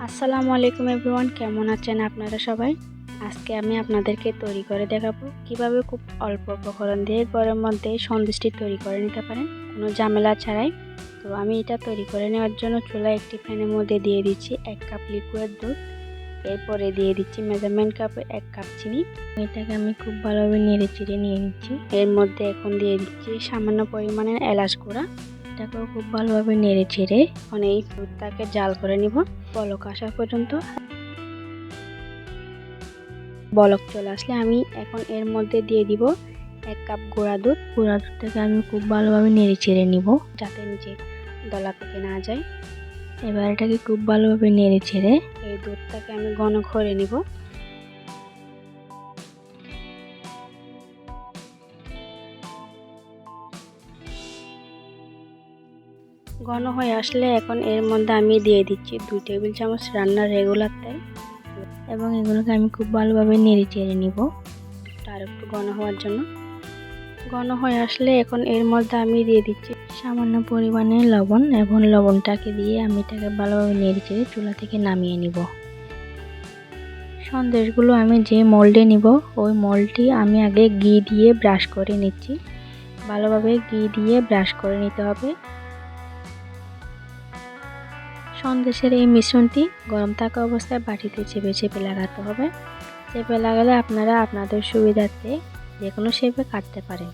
আসসালামু আলাইকুম এভরিওয়ান, কেমন আছেন আপনারা সবাই? আজকে আমি আপনাদেরকে তৈরি করে দেখাবো কিভাবে খুব অল্প উপকরণ দিয়ে ঘরের মধ্যে সন্দেশটি তৈরি করে নিতে পারেন কোনো ঝামেলা ছাড়াই। তো আমি এটা তৈরি করে নেওয়ার জন্য চুলায় একটি প্যানের মধ্যে দিয়ে দিচ্ছি 1 কাপ লিকুইড দুধ। এরপরে দিয়ে দিচ্ছি মেজারমেন্ট কাপে 1 কাপ চিনি। এটাকে আমি খুব ভালোভাবে নেড়ে চেড়ে নিয়ে নিচ্ছি। এর মধ্যে এখন দিয়ে দিচ্ছি সামান্য পরিমাণের এলাচ গুঁড়া। এটাকেও খুব ভালোভাবে নেড়ে চেড়ে এখন এই দুধটাকে জাল করে নিব বলক আসা পর্যন্ত। বলক চলে আসলে আমি এখন এর মধ্যে দিয়ে দিব 1 কাপ গুঁড়া দুধ। গুঁড়া দুধটাকে আমি খুব ভালোভাবে নেড়ে চেড়ে নিব যাতে নিচে দলা পেকে না যায়। এবার এটাকে খুব ভালোভাবে নেড়ে চেড়ে এই দুধটাকে আমি ঘন করে নিব। ঘন হয়ে আসলে এখন এর মধ্যে আমি দিয়ে দিচ্ছি 2 টেবিল চামচ রান্নার রেগুলার তেল এবং এগুলোকে আমি খুব ভালোভাবে নেড়ে চেড়ে নিব আর একটু ঘন হওয়ার জন্য। ঘন হয়ে আসলে এখন এর মধ্যে আমি দিয়ে দিচ্ছি সামান্য পরিমাণে লবণ এবং লবণটাকে দিয়ে আমি এটাকে ভালোভাবে নেড়ে চেড়ে চুলা থেকে নামিয়ে নিব। সন্দেশগুলো আমি যে মোল্ডে নিব ওই মোল্ডটি আমি আগে ঘি দিয়ে ব্রাশ করে নিচ্ছি। ভালোভাবে ঘি দিয়ে ব্রাশ করে নিতে হবে। সন্দেশের এই মিশ্রণটি গরম থাকা অবস্থায় বাটিতে চেপে চেপে লাগাতে হবে। চেপে লাগালে আপনারা আপনাদের সুবিধার্থে যে কোনো শেপে কাটতে পারেন।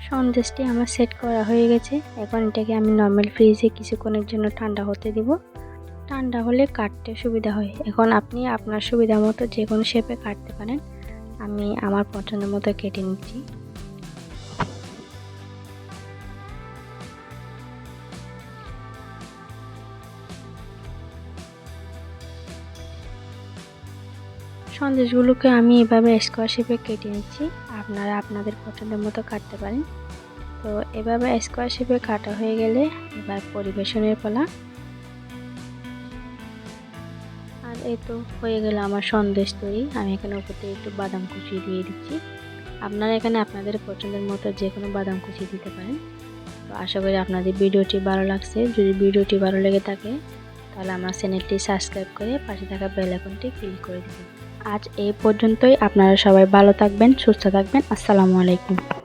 সন্দেশটি আমার সেট করা হয়ে গেছে। এখন এটাকে আমি নর্মাল ফ্রিজে কিছুক্ষণের জন্য ঠান্ডা হতে দিব। ঠান্ডা হলে কাটতে সুবিধা হয়। এখন আপনি আপনার সুবিধা মতো যে কোনো শেপে কাটতে পারেন। আমি আমার পছন্দ মতো কেটে নিচ্ছি। সন্দেশগুলোকে আমি এভাবে স্কোয়ার শেপে কেটে নিচ্ছি। আপনারা আপনাদের পছন্দের মতো কাটতে পারেন। তো এভাবে স্কোয়ার শেপে কাটা হয়ে গেলে এবার পরিবেশনের পালা। আর এই তো হয়ে গেল আমার সন্দেশ তৈরি। আমি এখানে উপরে একটু বাদাম কুচি দিয়ে দিচ্ছি। আপনারা এখানে আপনাদের পছন্দের মতো যে কোনো বাদাম কুচি দিতে পারেন। তো আশা করি আপনাদের ভিডিওটি ভালো লাগছে। যদি ভিডিওটি ভালো লেগে থাকে তাহলে আমার চ্যানেলটি সাবস্ক্রাইব করে পাশে থাকা বেল আইকনটি ক্লিক করে দিবেন। আজ এই পর্যন্তই। আপনারা সবাই ভালো থাকবেন, সুস্থ থাকবেন। আসসালামু আলাইকুম।